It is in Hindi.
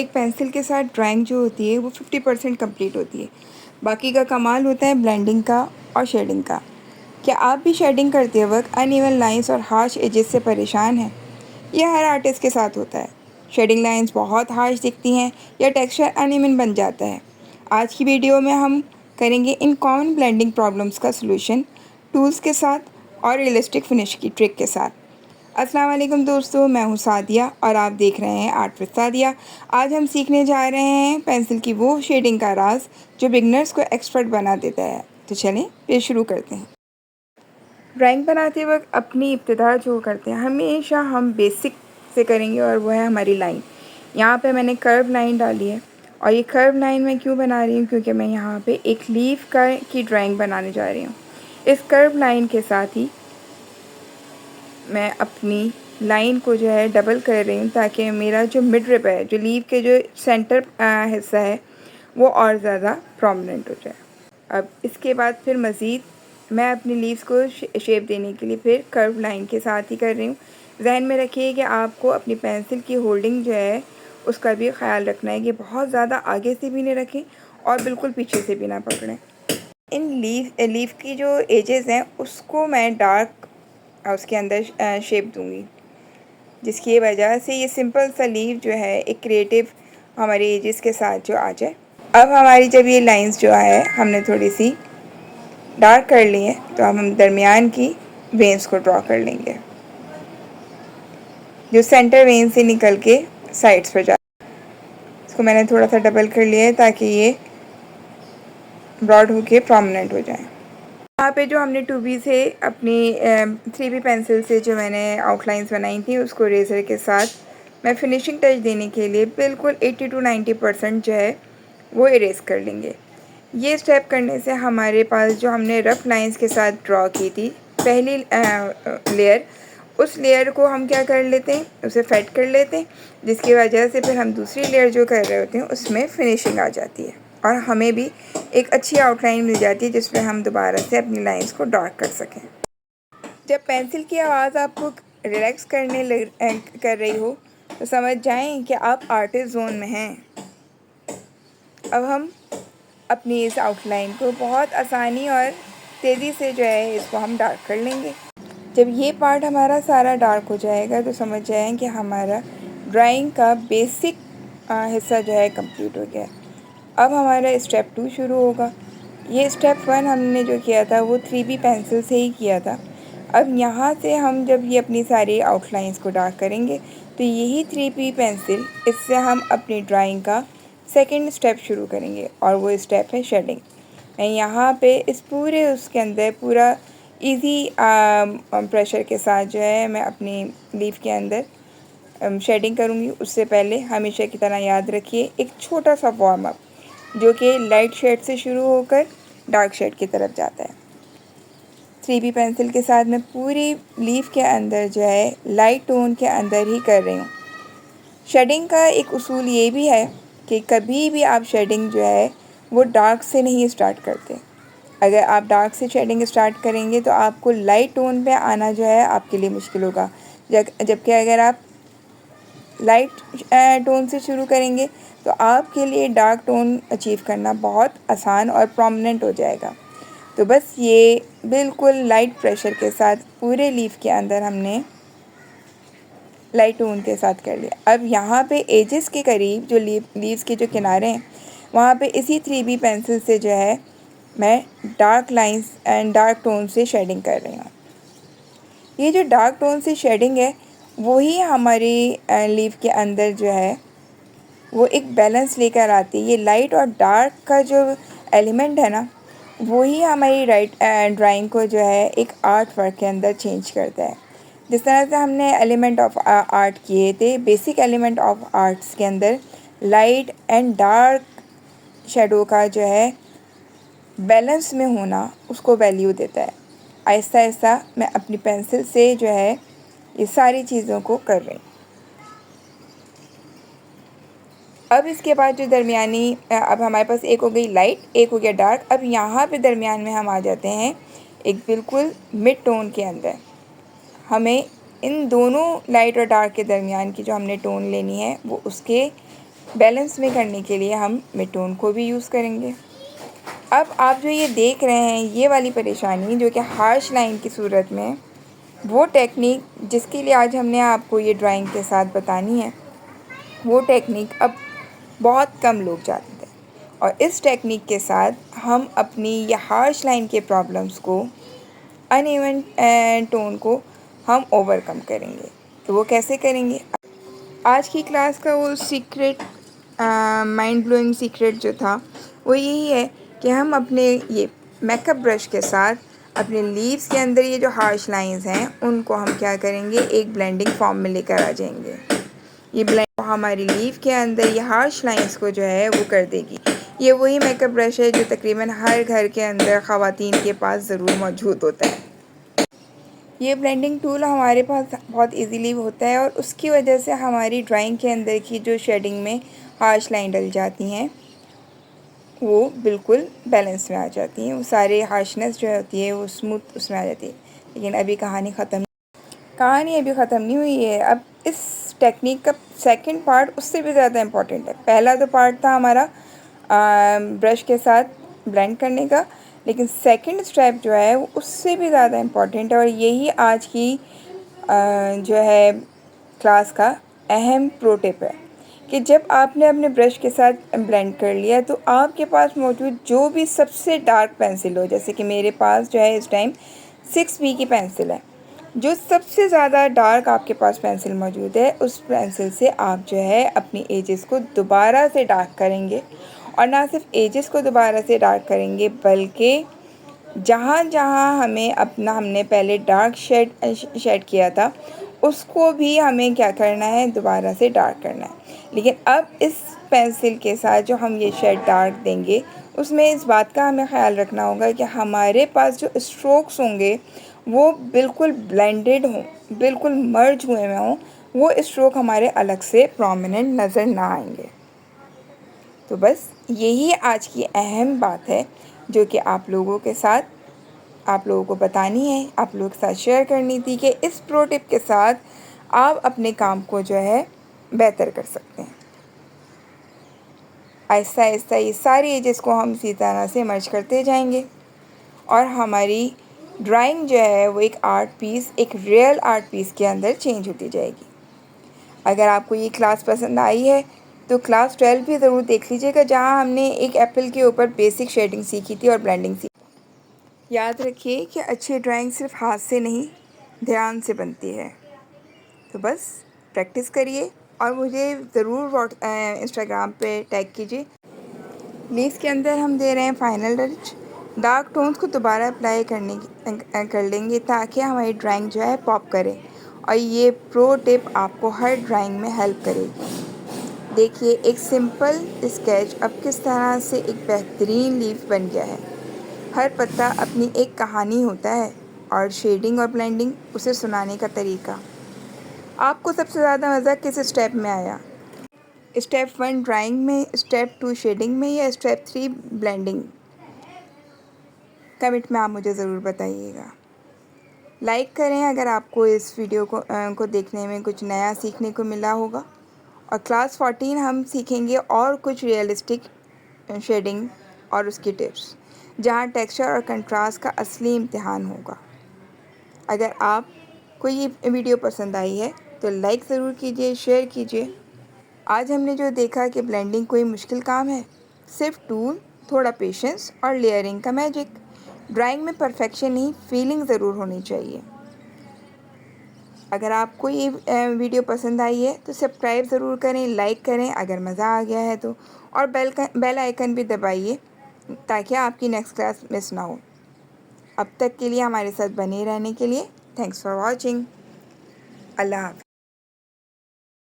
एक पेंसिल के साथ ड्राइंग जो होती है वो 50% कंप्लीट होती है। बाकी का कमाल होता है ब्लेंडिंग का और शेडिंग का। क्या आप भी शेडिंग करते वक्त अनइवन लाइंस और हार्श एजेस से परेशान हैं? यह हर आर्टिस्ट के साथ होता है। शेडिंग लाइंस बहुत हार्श दिखती हैं या टेक्सचर अनइवन बन जाता है। आज की वीडियो में हम करेंगे इन कॉमन ब्लेंडिंग प्रॉब्लम्स का सलूशन टूल्स के साथ और रियलिस्टिक फिनिश की ट्रिक के साथ। अस्सलाम वालेकुम दोस्तों, मैं हूँ सादिया और आप देख रहे हैं आर्ट विद सादिया। आज हम सीखने जा रहे हैं पेंसिल की वो शेडिंग का राज जो बिगनर्स को एक्सपर्ट बना देता है। तो चलें फिर शुरू करते हैं। ड्राइंग बनाते वक्त अपनी इब्तिदा जो करते हैं हमेशा हम बेसिक से करेंगे और वो है हमारी लाइन। यहाँ पे मैंने कर्व लाइन डाली है और ये कर्व लाइन मैं क्यों बना रही हूँ, क्योंकि मैं यहाँ पे एक लीफ की ड्राइंग बनाने जा रही हूँ। इस कर्व लाइन के साथ ही मैं अपनी लाइन को जो है डबल कर रही हूँ ताकि मेरा जो मिड रिब है, जो लीफ के जो सेंटर हिस्सा है वो और ज़्यादा प्रोमिनेंट हो जाए। अब इसके बाद फिर मज़ीद मैं अपनी लीव्स को शेप देने के लिए फिर कर्व लाइन के साथ ही कर रही हूँ। जहन में रखिए कि आपको अपनी पेंसिल की होल्डिंग जो है उसका भी ख़्याल रखना है कि बहुत ज़्यादा आगे से भी नहीं रखें और बिल्कुल पीछे से भी ना पकड़ें। इन लीफ की जो एजेस हैं उसको मैं डार्क उसके अंदर शेप दूँगी, जिसकी वजह से ये सिंपल सा लीफ जो है एक क्रिएटिव हमारे एजेस के साथ जो आ जाए। अब हमारी जब ये लाइंस जो है हमने थोड़ी सी डार्क कर ली है तो अब हम दरमियान की वेन्स को ड्रॉ कर लेंगे जो सेंटर वेन से निकल के साइड्स पर जाए। इसको मैंने थोड़ा सा डबल कर लिया है ताकि ये ब्रॉड होके प्रोमिनेंट हो जाए। यहाँ पे जो हमने 2B से अपनी 3B पेंसिल से जो मैंने आउटलाइंस बनाई थी उसको रेज़र के साथ मैं फिनिशिंग टच देने के लिए बिल्कुल 80 to 90% जो है वो इरेज कर लेंगे। ये स्टेप करने से हमारे पास जो हमने रफ़ लाइंस के साथ ड्रॉ की थी पहली लेयर, उस लेयर को हम क्या कर लेते हैं, उसे फेड कर लेते हैं, जिसकी वजह से फिर हम दूसरी लेयर जो कर रहे होते हैं उसमें फिनिशिंग आ जाती है और हमें भी एक अच्छी आउटलाइन मिल जाती है जिसमें हम दोबारा से अपनी लाइंस को डार्क कर सकें। जब पेंसिल की आवाज़ आपको रिलैक्स कर रही हो तो समझ जाएं कि आप आर्टिस्ट जोन में हैं। अब हम अपनी इस आउटलाइन को बहुत आसानी और तेज़ी से जो है इसको हम डार्क कर लेंगे। जब ये पार्ट हमारा सारा डार्क हो जाएगा तो समझ जाएं कि हमारा ड्राइंग का बेसिक हिस्सा जो है कंप्लीट हो गया। अब हमारा स्टेप 2 शुरू होगा। ये स्टेप 1 हमने जो किया था वो 3B पेंसिल से ही किया था। अब यहाँ से हम जब ये अपनी सारी आउटलाइंस को डार्क करेंगे तो यही 3B पेंसिल, इससे हम अपनी ड्राइंग का सेकंड स्टेप शुरू करेंगे और वो स्टेप है शेडिंग। मैं यहाँ पे इस पूरे उसके अंदर पूरा इजी प्रेशर के साथ जो है मैं अपनी लीफ के अंदर शेडिंग करूँगी। उससे पहले हमेशा की तरह याद रखिए एक छोटा सा वार्म अप जो कि लाइट शेड से शुरू होकर डार्क शेड की तरफ जाता है। 3B पेंसिल के साथ मैं पूरी लीफ के अंदर जो है लाइट टोन के अंदर ही कर रही हूँ। शेडिंग का एक उसूल ये भी है कि कभी भी आप शेडिंग जो है वो डार्क से नहीं स्टार्ट करते। अगर आप डार्क से शेडिंग स्टार्ट करेंगे तो आपको लाइट टोन पे आना जो है आपके लिए मुश्किल होगा, जबकि अगर आप लाइट टोन से शुरू करेंगे तो आपके लिए डार्क टोन अचीव करना बहुत आसान और प्रोमिनेंट हो जाएगा। तो बस ये बिल्कुल लाइट प्रेशर के साथ पूरे लीफ के अंदर हमने लाइट टोन के साथ कर लिया। अब यहाँ पे एजेस के करीब जो लीव्स के जो किनारे हैं वहाँ पे इसी 3B पेंसिल से जो है मैं dark lines and dark tone से शेडिंग कर रही हूँ। ये जो डार्क टोन से शेडिंग है वही हमारी लीफ के अंदर जो है वो एक बैलेंस लेकर आती है। ये लाइट और डार्क का जो एलिमेंट है ना वही हमारी ड्राइंग को जो है एक आर्ट वर्क के अंदर चेंज करता है। जिस तरह से हमने एलिमेंट ऑफ आर्ट किए थे, बेसिक एलिमेंट ऑफ आर्ट्स के अंदर लाइट एंड डार्क शेडो का जो है बैलेंस में होना उसको वैल्यू देता है। आहिस्ता आहिस्ता मैं अपनी पेंसिल से जो है ये सारी चीज़ों को कर रही हूँ। अब इसके बाद जो दरमियानी अब हमारे पास एक हो गई लाइट, एक हो गया डार्क। अब यहाँ पे दरमियान में हम आ जाते हैं एक बिल्कुल मिड टोन के अंदर। हमें इन दोनों लाइट और डार्क के दरमियान की जो हमने टोन लेनी है वो उसके बैलेंस में करने के लिए हम मिड टोन को भी यूज़ करेंगे। अब आप जो ये देख रहे हैं ये वाली परेशानी जो कि हार्श लाइन की सूरत में, वो टेक्निक जिसके लिए आज हमने आपको ये ड्राइंग के साथ बतानी है, वो टेक्निक अब बहुत कम लोग जानते हैं। और इस टेक्निक के साथ हम अपनी ये हार्श लाइन के प्रॉब्लम्स को, अनइवन टोन को हम ओवरकम करेंगे। तो वो कैसे करेंगे? आज की क्लास का वो सीक्रेट, माइंड ब्लोइंग सीक्रेट जो था वो यही है कि हम अपने ये मेकअप ब्रश के साथ अपने लीव्स के अंदर ये जो हार्श लाइंस हैं उनको हम क्या करेंगे, एक ब्लेंडिंग फॉर्म में लेकर आ जाएंगे। ये ब्लेंड हमारी लीव के अंदर ये हार्श लाइंस को जो है वो कर देगी। ये वही मेकअप ब्रश है जो तकरीबन हर घर के अंदर ख़वातीन के पास ज़रूर मौजूद होता है। ये ब्लेंडिंग टूल हमारे पास बहुत इजीली होता है और उसकी वजह से हमारी ड्राइंग के अंदर की जो शेडिंग में हार्श लाइन डल जाती हैं वो बिल्कुल बैलेंस में आ जाती हैं। वो सारे हार्शनेस जो होती है वो स्मूथ उसमें आ जाती है। लेकिन अभी कहानी अभी ख़त्म नहीं हुई है। अब इस टेक्निक का सेकंड पार्ट उससे भी ज़्यादा इम्पोर्टेंट है। पहला तो पार्ट था हमारा ब्रश के साथ ब्लेंड करने का, लेकिन सेकंड स्टेप जो है वो उससे भी ज़्यादा इम्पोर्टेंट है और यही आज की जो है क्लास का अहम प्रो टिप है कि जब आपने अपने ब्रश के साथ ब्लेंड कर लिया तो आपके पास मौजूद जो भी सबसे डार्क पेंसिल हो, जैसे कि मेरे पास जो है इस टाइम 6B की पेंसिल है, जो सबसे ज़्यादा डार्क आपके पास पेंसिल मौजूद है उस पेंसिल से आप जो है अपनी एजेस को दोबारा से डार्क करेंगे। और ना सिर्फ एजेस को दोबारा से डार्क करेंगे बल्कि जहाँ जहाँ हमने पहले डार्क शेड किया था उसको भी हमें क्या करना है, दोबारा से डार्क करना है। लेकिन अब इस पेंसिल के साथ जो हम ये शेड डार्क देंगे उसमें इस बात का हमें ख़्याल रखना होगा कि हमारे पास जो स्ट्रोक्स होंगे वो बिल्कुल ब्लेंडेड हों, बिल्कुल मर्ज हुए में हों, वो स्ट्रोक हमारे अलग से प्रोमिनेंट नज़र ना आएंगे। तो बस यही आज की अहम बात है जो कि आप लोगों को बतानी है, आप लोगों के साथ शेयर करनी थी कि इस प्रो टिप के साथ आप अपने काम को जो है बेहतर कर सकते हैं। आहिस्ता आहिस्ता ये सारी एजेस को हम इसी तरह से मर्ज करते जाएंगे और हमारी ड्राइंग जो है वो एक आर्ट पीस, एक रियल आर्ट पीस के अंदर चेंज होती जाएगी। अगर आपको ये क्लास पसंद आई है तो क्लास 12 भी ज़रूर देख लीजिएगा, जहाँ हमने एक एप्पल के ऊपर बेसिक शेडिंग सीखी थी और ब्लेंडिंग सीखी। याद रखिए कि अच्छी ड्राइंग सिर्फ हाथ से नहीं, ध्यान से बनती है। तो बस प्रैक्टिस करिए और मुझे ज़रूर इंस्टाग्राम पे टैग कीजिए। लीव्स के अंदर हम दे रहे हैं फाइनल टच। डार्क टोन्स को दोबारा अप्लाई कर लेंगे ताकि हमारी ड्राइंग जो है पॉप करे और ये प्रो टिप आपको हर ड्राइंग में हेल्प करेगी। देखिए एक सिंपल स्केच अब किस तरह से एक बेहतरीन लीफ बन गया है। हर पत्ता अपनी एक कहानी होता है और शेडिंग और ब्लेंडिंग उसे सुनाने का तरीका। आपको सबसे ज़्यादा मज़ा किस स्टेप में आया? स्टेप 1 ड्राइंग में, स्टेप 2 शेडिंग में या स्टेप 3 ब्लेंडिंग? कमेंट में आप मुझे ज़रूर बताइएगा। लाइक करें अगर आपको इस वीडियो को देखने में कुछ नया सीखने को मिला होगा। और क्लास 14 हम सीखेंगे और कुछ रियलिस्टिक शेडिंग और उसकी टिप्स, जहाँ टेक्सचर और कंट्रास्ट का असली इम्तिहान होगा। अगर आपको ये वीडियो पसंद आई है तो लाइक ज़रूर कीजिए, शेयर कीजिए। आज हमने जो देखा कि ब्लेंडिंग कोई मुश्किल काम है, सिर्फ टूल, थोड़ा पेशेंस और लेयरिंग का मैजिक। ड्राइंग में परफेक्शन नहीं, फीलिंग ज़रूर होनी चाहिए। अगर आपको ये वीडियो पसंद आई है तो सब्सक्राइब ज़रूर करें, लाइक करें अगर मज़ा आ गया है तो, और बेल आइकन भी दबाइए ताकि आपकी नेक्स्ट क्लास मिस ना हो। अब तक के लिए हमारे साथ बने रहने के लिए थैंक्स फॉर वॉचिंग। अल्लाह हाफ़िज़।